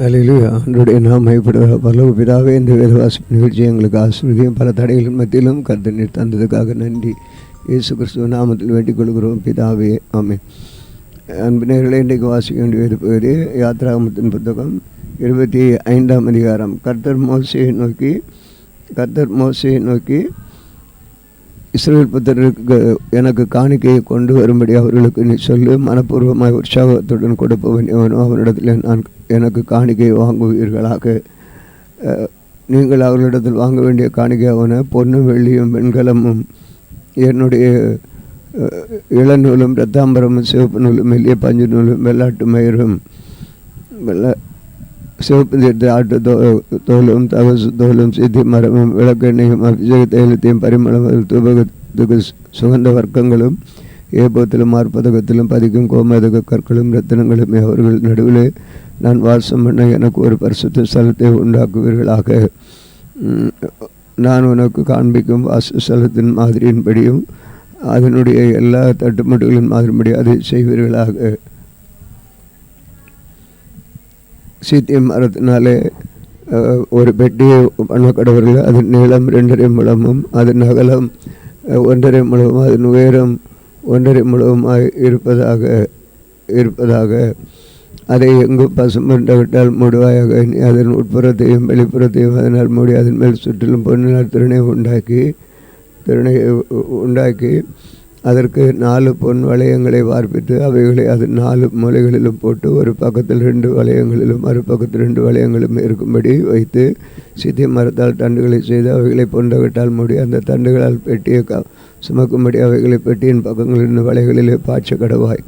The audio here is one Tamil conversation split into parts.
அல்லேலூயா. ஆண்டவருடைய நாமம் மகிமைப்படுவதாக. பரலோக பிதாவே, இந்த வேதவாசிப்பு நிகழ்ச்சி எங்களுக்கு ஆசீர்வதியும். பல தடைகளின் மத்தியிலும் கர்த்தர் நீர் தந்ததுக்காக நன்றி. இயேசு கிறிஸ்துவ நாமத்தில் வேண்டிக் கொள்கிறோம் பிதாவே, ஆமென். அன்பு நேயர்களே, இன்றைக்கு வாசிக்க வேண்டிய வேத பகுதி யாத்ராகமத்தின் புத்தகம் 25ஆம் அதிகாரம். கர்த்தர் மோசேயை நோக்கி இஸ்ரவேல் புத்திரருக்கு எனக்கு காணிக்கையை கொண்டு வரும்படி அவர்களுக்கு நீ சொல்லு, மனப்பூர்வமாய் உற்சாகத்துடன் கொடுப்பவன் எவனோ அவனிடத்தில் நான் எனக்கு காணிக்கையை வாங்குவீர்களாக. நீங்கள் அவர்களிடத்தில் வாங்க வேண்டிய காணிக்கை அவனை பொன்னும் வெள்ளியும் வெண்கலமும் என்னுடைய இளநூலும் இரத்தாம்பரமும் சிவப்பு நூலும் மெல்லிய பஞ்சு நூலும் வெள்ளாட்டு மயிரும் சிவப்பு தீர்த்த ஆட்டு தோலும் தகசு தோலும் சித்தி மரமும் விளக்கெண்ணையும் அபிஷேக தைலத்தையும் பரிமளம் தூபகத்துக்கு சுகந்த வர்க்கங்களும் ஏபத்திலும் மார்பதகத்திலும் பதிக்கும் கோமதக கற்களும் ரத்தினங்களுமே அவர்கள் நடுவில் நான் வாசம் பண்ண எனக்கு ஒரு பரிசுத்த ஸ்தலத்தை உண்டாக்குவீர்களாக. நான் உனக்கு காண்பிக்கும் வாசஸ்தலத்தின் மாதிரியின்படியும் அதனுடைய எல்லா தட்டுமுட்டுகளின் மாதிரிபடி அதை செய்வீர்களாக. சீத்தியம் மரத்தினாலே ஒரு பெட்டியை பண்ணக்கடவர்கள். அதன் நீளம் 2.5 முழமும் அதன் அகலம் 1.5 முழமும் அதன் உயரம் 1.5 முழமுமாய் இருப்பதாக. அதை எங்கும் பசும்பட்டால் மூடுவாயாக. அதன் உட்புறத்தையும் வெளிப்புறத்தையும் அதனால் மூடி அதன் மேல் சுற்றிலும் பொன்னினால் திறனை உண்டாக்கி அதற்கு 4 பொன் வளையங்களை வார்ப்பித்து அவைகளை அதன் 4 மூலைகளிலும் போட்டு ஒரு பக்கத்தில் 2 வளையங்களிலும் மறுபக்கத்தில் 2 வளையங்களும் இருக்கும்படி வைத்து சித்திய மரத்தால் தண்டுகளை செய்து அவைகளை பொண்டகட்டால் மூடி அந்த தண்டுகளால் பெட்டியை சுமக்கும்படி அவைகளை பெட்டியின் பக்கங்களின் வலைகளிலே பாய்ச்ச கடவாய்.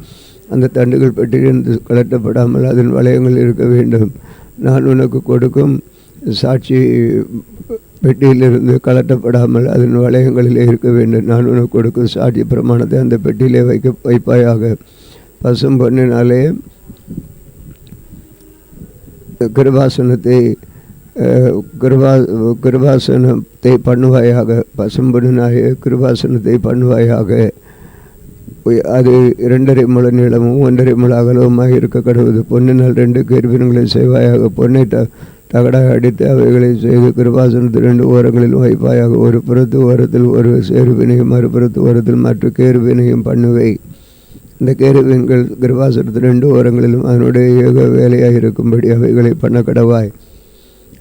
அந்த தண்டுகள் பெட்டியிலிருந்து கலட்டப்படாமல் அதன் வளையங்கள் இருக்க வேண்டும். நான் உனக்கு கொடுக்கும் சாட்சி பெட்டியிலிருந்து கலட்டப்படாமல் அதன் வளையங்களிலே இருக்க வேண்டும். நான் உனக்கு கொடுக்கும் சாட்சி பிரமாணத்தை அந்த பெட்டியிலே வைப்பாயாக. பசும் பொன்னினாலே கிருபாசனத்தை பண்ணுவாயாக. பசும் பொன்னினாலே கிருபாசனத்தை பண்ணுவாயாக. அது 2.5 முழ நீளமும் 1.5 முழ அகலவுமாக இருக்க கடவுது. பொன்னினால் 2 கேருபீன்களை செய்வாயாக. பொன்னை தகடாக அடித்து அவைகளை செய்து கிருபாசனத்தில் 2 ஓரங்களிலும் வைப்பாயாக. ஒரு புறத்து ஓரத்தில் ஒரு கேருபீனையும் மறுபுறத்து ஓரத்தில் மற்ற கேருபீனையும் பண்ணுவை. இந்த கேருபீன்கள் கிருபாசனத்தில் 2 ஓரங்களிலும் அதனுடைய ஏக வேலையாக இருக்கும்படி அவைகளை பண்ண கடவாய்.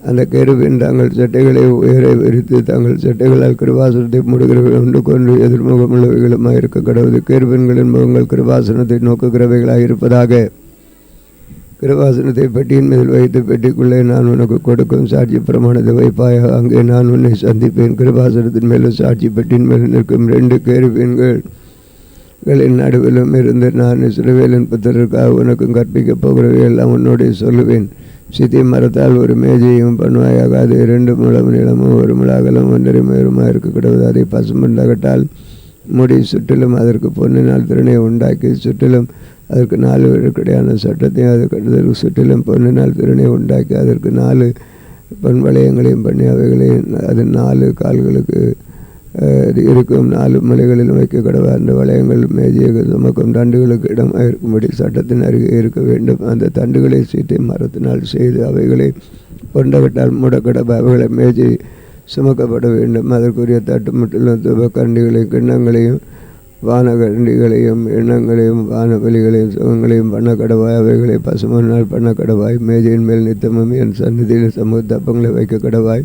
அந்த கேருபீன் தங்கள் சட்டைகளை உயர விரித்து தங்கள் சட்டைகளால் கிருபாசனத்தை மூடுகிறவர்கள் ஒன்று கொண்டு எதிர்முகமுள்ளவைகளுமாக இருக்க கடவுது. கேருபீன்களின் முகங்கள் கிருபாசனத்தை நோக்குகிறவைகளாக இருப்பதாக. கிருபாசனத்தை பெட்டியின் மீது வைத்து பெட்டிக்குள்ளே நான் உனக்கு கொடுக்கும் சாட்சி பிரமாணத்தை வைப்பாயாக. அங்கே நான் உன்னை சந்திப்பேன். கிருபாசனத்தின் மேலும் சாட்சி பெட்டியின் மேலும் நிற்கும் 2 கேருபீன்களின் நடுவிலும் இருந்து நான் இஸ்ரவேலின் புத்திரருக்காக உனக்கும் கற்பிக்கப் போகிறவை எல்லாம் உன்னோடைய சொல்லுவேன். சித்தி மரத்தால் ஒரு மேஜையும் பண்ணுவாயாக. அது 2 முழம் நீளமும் 1 முழ அகலம் 1.5 முழமாக இருக்க கிடவது. அதை பசும்பண்டகட்டால் முடி சுற்றிலும் அதற்கு பொன்னினால் திறனை உண்டாக்கி சுற்றிலும் அதற்கு 4 விழுக்கடையான சட்டத்தையும் அதற்கு சுற்றிலும் பொன்னினால் திறனை உண்டாக்கி அதற்கு 4 பொன் வளையங்களையும் பண்ணி அவைகளை அதன் 4 கால்களுக்கு இருக்கும் 4 முலைகளிலும் வைக்க கடவை. அந்த வளையங்கள் மேஜையை சுமக்கும் தண்டுகளுக்கு இடமாக இருக்கும்படி சட்டத்தின் அருகே இருக்க வேண்டும். அந்த தண்டுகளை சீட்டை மரத்தினால் செய்து அவைகளை பொண்டகட்டால் மூடக்கடவை. அவைகளை மேஜை சுமக்கப்பட வேண்டும். அதற்குரிய தட்டுமுட்டிலும் துபக்கரண்டிகளையும் கிண்ணங்களையும் வானகரண்டிகளையும் எண்ணங்களையும் வானபலிகளையும் சுகங்களையும் பண்ண கடவாய். அவைகளை பசுமனால் பண்ண கடவாய். மேஜையின் மேல் நித்தமும் என் சந்நிதியில் சமூக தப்பங்களை வைக்க கடவாய்.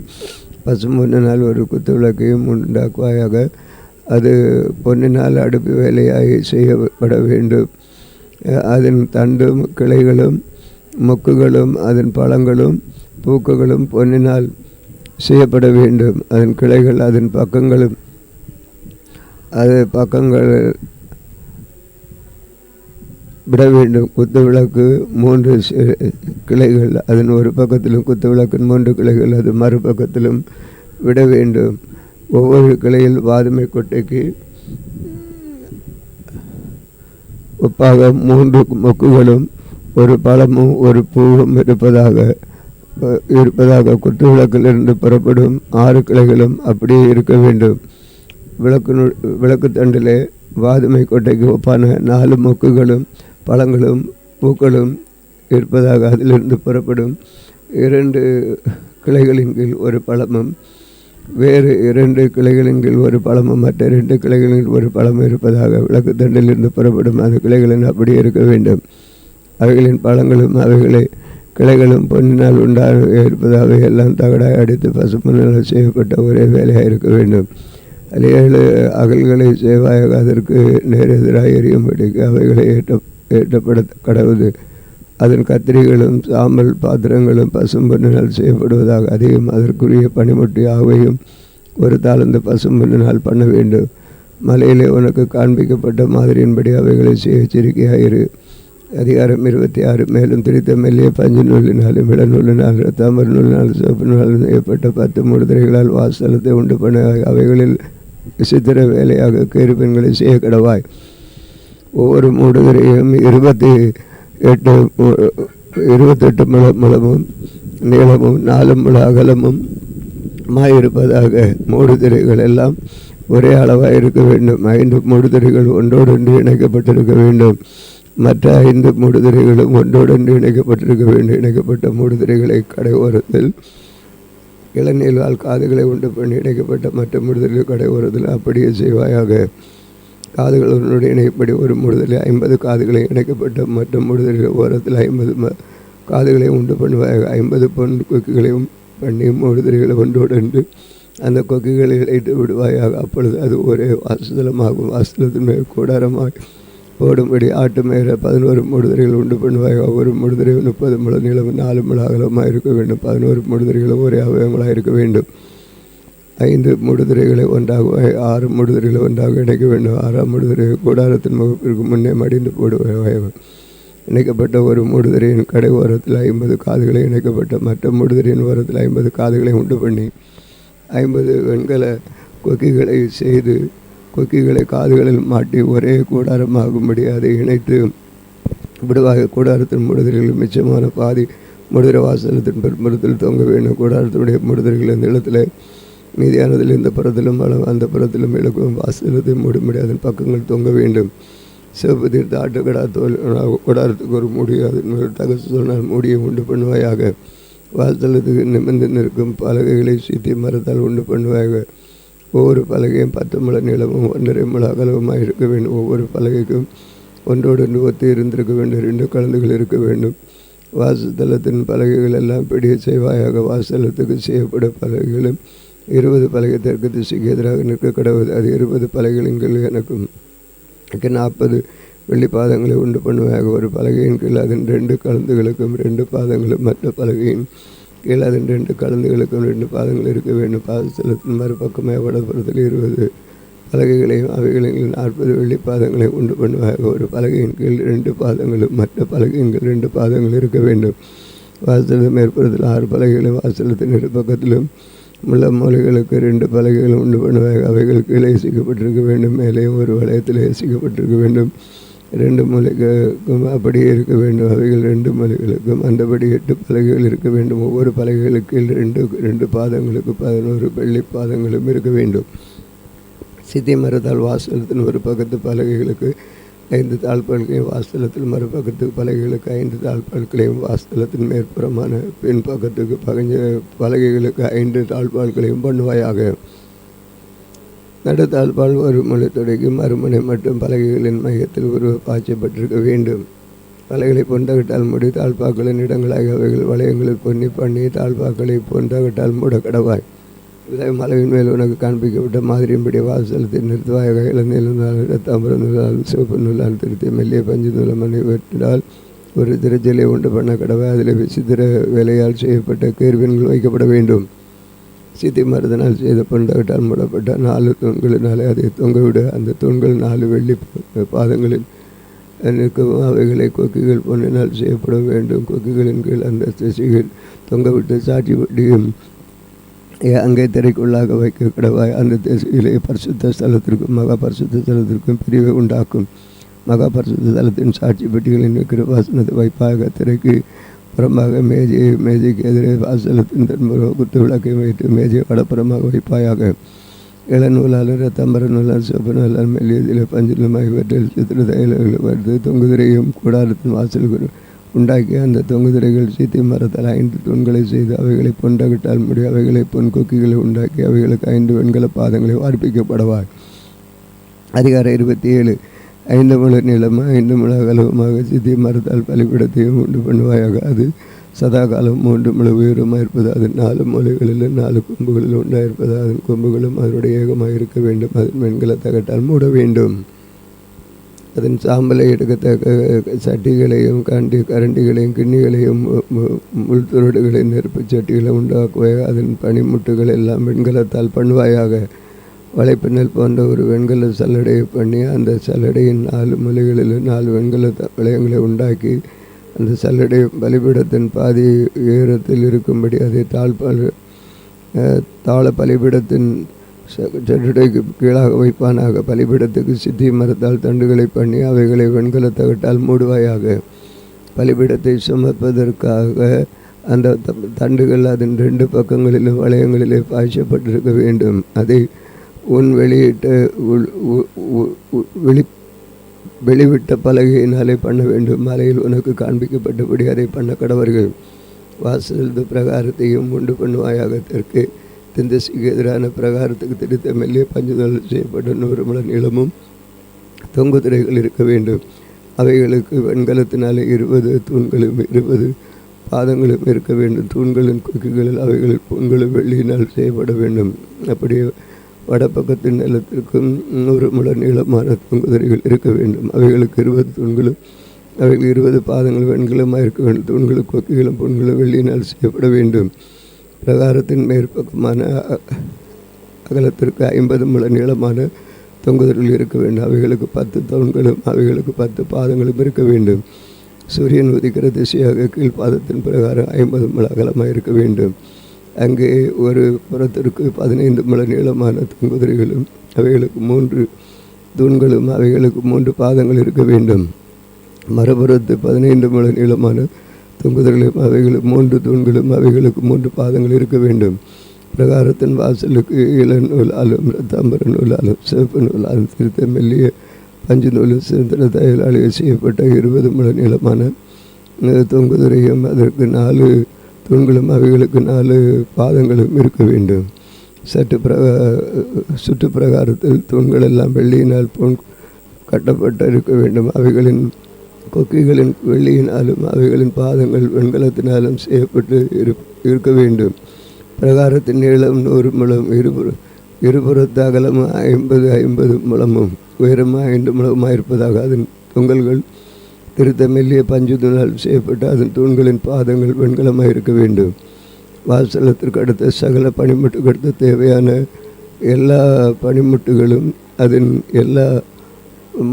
பசும்பொன்னினால் ஒரு குத்து விளக்கையும் உண்டாக்குவாயாக. அது பொன்னினால் அடுப்பு வேலையாகி செய்யப்பட வேண்டும். அதன் தண்டும் கிளைகளும் மொக்குகளும் அதன் பழங்களும் பூக்களும் பொன்னினால் செய்யப்பட வேண்டும். அதன் கிளைகள் அதன் பக்கங்கள் விட வேண்டும். குத்து விளக்கு 3 கிளைகள் அதன் ஒரு பக்கத்திலும் குத்து விளக்கின் 3 கிளைகள் அது மறுபக்கத்திலும் விட வேண்டும். ஒவ்வொரு கிளையில் வாதுமை கொட்டைக்கு ஒப்பாக 3 மொக்குகளும் ஒரு பழமும் ஒரு பூவும் இருப்பதாக குத்து விளக்கிலிருந்து புறப்படும் 6 கிளைகளும் அப்படியே இருக்க வேண்டும். விளக்கு தண்டிலே வாதுமை கொட்டைக்கு ஒப்பான 4 மொக்குகளும் பழங்களும் பூக்களும் இருப்பதாக அதிலிருந்து புறப்படும் 2 கிளைகளின் கீழ் ஒரு பழமும், வேறு 2 கிளைகளின் கீழ் ஒரு பழமும், மற்ற 2 கிளைகளின் கீழ் ஒரு பழமும் இருப்பதாக விளக்கு தண்டிலிருந்து புறப்படும் அந்த கிளைகளின் அப்படி இருக்க வேண்டும். அவைகளின் பழங்களும் அவைகளை கிளைகளும் பொன்னினால் உண்டாக இருப்பதாக எல்லாம் தகடாய் அடித்து பசுமனால் செய்யப்பட்ட ஒரே வேலையாக இருக்க வேண்டும். 7 அகல்களை சேவாயாக அதற்கு நேரெதிராக எரியும்படிக்கு அவைகளை ஏற்றப்பட கடவுது. அதன் கத்திரிகளும் சாம்பல் பாத்திரங்களும் பசும்பொன்னினால் செய்யப்படுவதாக அதையும் அதற்குரிய பனிமுட்டி ஆவையும் 1 தாலந்து பசும்பொன்னினால் பண்ண வேண்டும். மலையிலே உனக்கு காண்பிக்கப்பட்ட மாதிரியின்படி அவைகளை செய்ய எச்சரிக்கையாயிரு. அதிகாரம் 26. மேலும் திரித்த மெல்லிய பஞ்சு நூலினாலும் இளநூலினால் தாமரை நூலினால் சிவப்பு நூலால் செய்யப்பட்ட 10 மூடுதிரைகளால் வாசலத்தை உண்டு பண்ண அவைகளில் விசித்திர வேலையாக கேருபீன்களை செய்ய கடவாய். ஒவ்வொரு மூடுதிரையும் 28 முழமும் நீளமும் 4 முழ அகலமும் இருப்பதாக. மூடுதிரைகள் எல்லாம் ஒரே அளவாக இருக்க வேண்டும். 5 மூடுதிரைகள் ஒன்றோடொன்று இணைக்கப்பட்டிருக்க வேண்டும். மற்ற 5 மூடுதிரைகளும் ஒன்றோடொன்று இணைக்கப்பட்டிருக்க வேண்டும். இணைக்கப்பட்ட மூடுதிரைகளை கடை ஓரத்தில் இளநீலால் காதுகளை உண்டு பண்ணி இணைக்கப்பட்ட மற்ற மூடுதிரைகள் கடை ஓரத்தில் அப்படியே செய்வாயாக. காதுகள் உன்னுடைய இணைப்படி ஒரு மூடுதலில் 50 காதுகளை இணைக்கப்பட்ட மற்ற மூடுதலில் ஓரத்தில் 50 காதுகளை உண்டு பண்ணுவாயாக. 50 பொன் கொக்குகளையும் பண்ணி மூடுதிரைகளை ஒன்றோடொன்று அந்த கொக்குகளை இழைத்து விடுவாயாக. அப்பொழுது அது ஒரே வாசலமாகும். வாசலத்தின் மேல் கூடாரமாக போடும்படி ஆட்டு மேல 11 மூடுதிரைகள் உண்டு பண்ணுவாயாக. ஒவ்வொரு மூடுதிரை 30 முழ நீளம் 4 முழ அகலமாக இருக்க வேண்டும். 11 மூடுதிரைகளும் ஒரே அவயவங்களாக இருக்க வேண்டும். 5 மூடுதிரைகளை ஒன்றாக 6 மூடுதிரைகளை ஒன்றாக இணைக்க வேண்டும். 6ஆம் மூடுதிரை கூடாரத்தின் முகப்பிற்கு முன்னே மடிந்து போடுவாயாக. இணைக்கப்பட்ட ஒரு மூடுதிரையின் கடை ஓரத்தில் 50 காதுகளை இணைக்கப்பட்ட மற்ற மூடுதிரையின் ஓரத்தில் 50 காதுகளை உண்டு பண்ணி 50 வெண்கல கொக்கிகளை செய்து கொக்கிகளை காதுகளில் மாட்டி ஒரே கூடாரமாகும்படி அதை இணைத்து விடுவாக. கூடாரத்தின் மூடுதிரைகளில் மிச்சமான பாதி மூடுதிரை வாசலத்தின் பிற்புறத்தில் தொங்க வேண்டும். கூடாரத்தினுடைய மூடுதிரைகள் இந்த இடத்துல மீதியானதில் இந்த புறத்திலும் அந்த புறத்திலும் இழக்கும். வாசலத்தை மூடும்படி அதன் பக்கங்கள் தொங்க வேண்டும். சிவப்பு தீர்த்த ஆட்டுக்கடா தோல் கூடாரத்துக்கு ஒரு மூடி அதன் மேல் தகசு சொன்னால் மூடியை உண்டு பண்ணுவாயாக. வாசலத்துக்கு நிமிர்ந்து நிற்கும் பலகைகளை சீத்தி மரத்தால் உண்டு பண்ணுவாயாக. ஒவ்வொரு பலகையும் 10 முழ நீளமும் 1.5 முழ அகலமாக இருக்க வேண்டும். ஒவ்வொரு பலகைக்கும் ஒன்றோடொன்று ஒத்து இருந்திருக்க வேண்டும். 2 கலந்துகள் இருக்க வேண்டும். வாசத்தலத்தின் பலகைகள் எல்லாம் பிடிய செய்வாயாக. வாசலத்துக்கு செய்யப்படும் பலகைகளும் 20 பலகை தெற்கு திசைக்கு எதிராக நிற்க கடவுது. அது 20 பலகைகளின் கீழ் எனக்கும் 40 வெள்ளி பாதங்களை உண்டு பண்ணுவாயாக. ஒரு பலகையின் கீழ் அதன் 2 கலந்துகளுக்கும் 2 பாதங்களும், மற்ற பலகையின் கீழ் அதன் 2 கலந்துகளுக்கும் 2 பாதங்கள் இருக்க வேண்டும். பாதஸ்தலத்தின் மறுபக்கமாக வடபுறத்தில் 20 பலகைகளையும் அவைகளில் 40 வெள்ளி பாதங்களை உண்டு பண்ணுவாங்க. ஒரு பலகையின் கீழ் 2 பாதங்களும், மற்ற பலகையின் கீழ் 2 பாதங்கள் இருக்க வேண்டும். வாசலத்தின் மேற்புறத்தில் 6 பலகைகளும் வாசலத்தின் இரு பக்கத்திலும் உள்ள மூலைகளுக்கு 2 பலகைகளும் உண்டு பண்ணுவாங்க. அவைகள் கீழே இசைக்கப்பட்டிருக்க வேண்டும். மேலேயும் ஒரு வளையத்தில் இசைக்கப்பட்டிருக்க வேண்டும். 2 மூலைகளுக்கும் அப்படியே இருக்க வேண்டும். அவைகள் 2 மூலைகளுக்கும் அந்தபடி 8 பலகைகள் இருக்க வேண்டும். ஒவ்வொரு பலகைகளுக்கு 2 பாதங்களுக்கு 11 வெள்ளி பாதங்களும் இருக்க வேண்டும். சித்தி மரத்தால் வாசலத்தின் ஒரு பக்கத்து பலகைகளுக்கு 5 தாழ்பால்களையும், வாசலத்தில் மறுபக்கத்து பலகைகளுக்கு 5 தாழ்பால்களையும், வாசலத்தின் மேற்புறமான பின் பக்கத்துக்கு பலகைகளுக்கு 5 தாழ்பால்களையும் பண்ணுவாயாக. நடுத்தாழ்பால் ஒரு முளை தொடங்கி மறுமுனை மற்றும் பலகைகளின் மையத்தில் உருவ பாய்ச்சப்பட்டிருக்க வேண்டும். பலகைகளை பொண்டகட்டால் மூடி தாழ்பாக்களின் இடங்களாக அவைகள் வளையங்களில் பொன்னி பண்ணி தாழ்பாக்களை பொண்டகட்டால் மூட கடவாய். மலையின் மேல் உனக்கு காண்பிக்கப்பட்ட மாதிரியின்படி வாசலத்தை நிறுத்துவாயாக. இளநீலால் தாமிர நூலால் சிவப்பு நூலால் திருத்தி மெல்லிய பஞ்சு நூலமனை வெட்டினால் ஒரு திருச்சலை உண்டு பண்ண கடவாய். அதில் விசித்திர வேலையால் செய்யப்பட்ட கேர்வின்கள் வைக்கப்பட வேண்டும். சித்தி மரத்தினால் செய்த பொண்டகட்டால் மூடப்பட்ட 4 தூண்களினாலே அதை தொங்கவிட. அந்த தூண்கள் 4 வெள்ளி பாதங்களில் நிற்கவும் அவைகளை கொக்கிகள் பொன்னினால் செய்யப்பட வேண்டும். கொக்கிகளின் கீழ் அந்த திசைகள் தொங்கவிட்டு சாட்சி வட்டியும் அங்கே திரைக்குள்ளாக வைக்க கடவாய். அந்த திசையிலே பரிசுத்த ஸ்தலத்திற்கும் மகா பரிசுத்த ஸ்தலத்திற்கும் பிரிவை உண்டாக்கும். மகா பரிசுத்த ஸ்தலத்தின் சாட்சி பெட்டிகளின் கிருபாசனத்தை வைப்பாக. திரைக்கு புறமாக மேஜைக்கு எதிரே வாசலத்தின் தென்புற குத்து விளக்கை வைத்து மேஜை வடப்புறமாக வைப்பாயாக. இளநூலால் ரத்தம்பர நூலால் சிவப்பு நூலால் மெல்லியதில் பஞ்சு நூலால் இவற்றில் சித்திர தைலங்கள் வருது தொங்குதிரையும் கூடாரத்தின் வாசலுக்கு உண்டாக்கி அந்த தொங்குதிரைகள் சீத்தி மரத்தால் 5 தூண்களை செய்து அவைகளை பொன்தகட்டால் முடி அவைகளை பொன் கொக்கிகளை உண்டாக்கி அவைகளுக்கு 5 வெண்கல பாதங்களை வார்ப்பிக்கப்படவார். அதிகாரம் 27. 5 முழ நீளமாக 5 முழ அகலமாக சீத்தி மரத்தால் பலிபீடத்தையும் உண்டு பண்ணுவாயாக. அது சதா காலம் 3 முழ உயரமாக இருப்பது. அது 4 மூலைகளிலும் 4 கொம்புகளிலும் உண்டாயிருப்பது. அதன் கொம்புகளும் அதனுடைய ஏகமாக இருக்க வேண்டும். அதன் வெண்கல தகட்டால் மூட வேண்டும். அதன் சாம்பலை எடுக்கத்தக்க சட்டிகளையும் கரண்டிகளையும் கிண்ணிகளையும் முள்துருடுகளையும் நெருப்பு சட்டிகளை உண்டாக்குவாயாக. அதன் பனிமுட்டுகள் எல்லாம் வெண்கலத்தால் பண்ணுவாயாக. வலைப்பின்னல் போன்ற ஒரு வெண்கல சல்லடையை பண்ணி அந்த சல்லடையின் 4 மூலைகளிலும் 4 வெண்கல வளையங்களை உண்டாக்கி அந்த சல்லடை பலிபீடத்தின் பாதி உயரத்தில் இருக்கும்படி அதை தாழ பலிபீடத்தின் சட்டடைக்கு கீழாக வைப்பானாக. பலிபீடத்துக்கு சித்தி மரத்தால் தண்டுகளை பண்ணி அவைகளை வெண்கல தகட்டால் மூடுவாயாக. பலிபீடத்தை சுமப்பதற்காக அந்த தண்டுகள் அதன் 2 பக்கங்களிலும் வளையங்களிலே பாய்ச்சப்பட்டிருக்க வேண்டும். அதை உன் வெளிவிட்ட பலகையினாலே பண்ண வேண்டும். மலையில் உனக்கு காண்பிக்கப்பட்டபடி அதை பண்ண கடவர்கள். வாசல் பிரகாரத்தையும் உண்டு பண்ணுவாயாக. தெற்கு திசைக்கு எதிரான பிரகாரத்துக்கு திரித்த மெல்லிய பஞ்சுதல் செய்யப்பட்ட 100 முழ நீளமும் தொங்குதிரைகள் இருக்க வேண்டும். அவைகளுக்கு வெண்கலத்தினாலே 20 தூண்களும் 20 பாதங்களும் இருக்க வேண்டும். தூண்களின் கொக்கிகளில் அவைகளில் பொங்கலும் வெள்ளியினால் செய்யப்பட வேண்டும். அப்படியே வடப்பக்கத்தின் நிலத்திற்கும் 100 முழ நீளமான தொங்குதிரைகள் இருக்க வேண்டும். அவைகளுக்கு 20 தூண்களும் அவைகள் 20 பாதங்கள் வெண்கலமாக இருக்க வேண்டும். தூண்களும் கொக்கிகளும் பொன்களும் வெள்ளியினால் செய்யப்பட வேண்டும். பிரகாரத்தின் மேற்பக்கமான அகலத்திற்கு 50 முழ நீளமான தொங்குதிரைகள் இருக்க வேண்டும். அவைகளுக்கு 10 தூண்களும் அவைகளுக்கு 10 பாதங்களும் இருக்க வேண்டும். சூரியன் உதிக்கிற திசையாக கீழ்பாதத்தின் பிரகாரம் 50 முழ அகலமாக இருக்க வேண்டும். அங்கே ஒரு புறத்திற்கு 15 முழ நீளமான தொங்குதிரைகளும் அவைகளுக்கு 3 தூண்களும் அவைகளுக்கு 3 பாதங்கள் இருக்க வேண்டும். மறுபுறத்து 15 முழ நீளமான தொங்குதிரைகளும் அவைகளுக்கு 3 தூண்களும் அவைகளுக்கு 3 பாதங்கள் இருக்க வேண்டும். பிரகாரத்தின் வாசலுக்கு இளநூலாலும் இரத்தாம்பர நூலாலும் சிவப்பு நூலாலும் திருத்த மெல்லிய பஞ்சு நூலும் சிந்திர தையலாலே செய்யப்பட்ட 20 முழ நீளமான தொங்குதிரையும் அதற்கு 4 தூண்களும் அவைகளுக்கு 4 பாதங்களும் இருக்க வேண்டும். சுற்று பிரகாரத்தில் தூண்கள் எல்லாம் வெள்ளியினால் பொன் கட்டப்பட்டு இருக்க வேண்டும். அவைகளின் கொக்கிகளின் வெள்ளியினாலும் அவைகளின் பாதங்கள் வெண்கலத்தினாலும் செய்யப்பட்டு இருக்க வேண்டும். பிரகாரத்தின் நீளம் 100 முழம், இருபுறத்து அகலமும் 50 முழமும் உயரமாக 5 முழமாக இருப்பதாக. அதன் தொங்கல்கள் திருத்த மெல்லிய பஞ்சுதனால் செய்யப்பட்டு அதன் தூண்களின் பாதங்கள் வெண்கலமாக இருக்க வேண்டும். வாசலத்திற்கு அடுத்த சகல பனிமுட்டுக்கு அடுத்த தேவையான எல்லா பனிமுட்டுகளும் அதன் எல்லா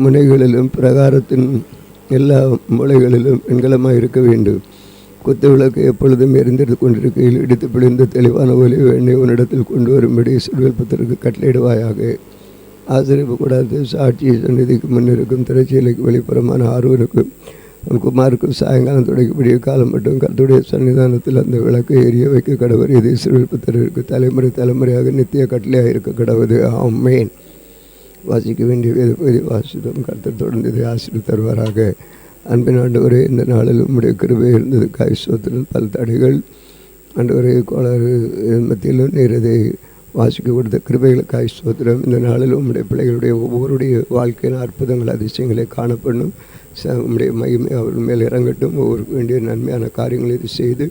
முனைகளிலும் பிரகாரத்தின் எல்லா மூலைகளிலும் வெண்கலமாக இருக்க வேண்டும். குத்து விளக்கு எப்பொழுதும் எரிந்திருந்து கொண்டிருக்கையில் இடித்து பிழிந்து தெளிவான ஒலி எண்ணெய் உன்னிடத்தில் கொண்டு வரும்படி சிறுவல்பத்திற்கு கட்டளையிடுவாயாக. ஆசிரியப்பு கூடாது சாட்சி சந்நிதிக்கு முன்னிருக்கும் திரைச்சீலைக்கு வெளிப்புறமான ஆர்வனுக்கும் உன் குமாருக்கும் சாயங்காலம் தொடங்கிய காலம் மட்டும் கர்த்தருடைய சன்னிதானத்தில் அந்த விளக்கை எரிய வைக்க கடவுள். இது சிறுவல்பத்திற்கு தலைமுறையாக நித்திய கட்டளையாக இருக்க கடவுது. ஆமேன். வாசிக்க வேண்டிய வேத பகுதி வாசித்தோம். கர்த்தர் தொடர்ந்து இதை ஆசீர்வதித்து தருவாராக. அன்பின் ஆண்டவரே, இந்த நாளில் உம்முடைய கிருபை இருந்தது காய்ச்சோத்திரம் பல தடைகள் ஆண்டவரே கோளாறு மத்தியிலும் நீர் இதை வாசிக்க கொடுத்த கிருபைகளுக்காய் ஸ்தோத்திரம். இந்த நாளில் உம்முடைய பிள்ளைகளுடைய ஒவ்வொருடைய வாழ்க்கையின் அற்புதங்கள் அதிசயங்களை காணப்படணும். உம்முடைய மகிமை அவர்கள் மேல் இறங்கட்டும். ஒவ்வொருக்கு வேண்டிய நன்மையான காரியங்களை இது செய்து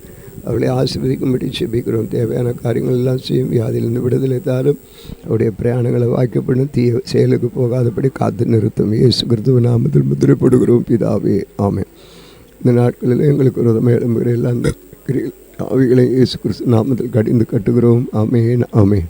அவளை ஆசீர்வதிக்கும்படி செபிக்கிறோம். தேவையான காரியங்கள் எல்லாம் செய்யும். வியாதியிலிருந்து விடுதலை தாரும். அவருடைய பிரயாணங்களை வாய்க்கப்படும். தீய செயலுக்கு போகாதபடி காத்து நிறுத்தும். இயேசு கிறிஸ்துவ நாமத்தில் முத்திரைப்படுகிறோம் பிதாவே. ஆமென். இந்த நாட்களில் எங்களுக்கு விரோதமாக எழும்புகிற எல்லா அந்த ஆவிகளை இயேசு கிறிஸ்து நாமத்தில் கடிந்து கட்டுகிறோம். ஆமென். ஆமென்.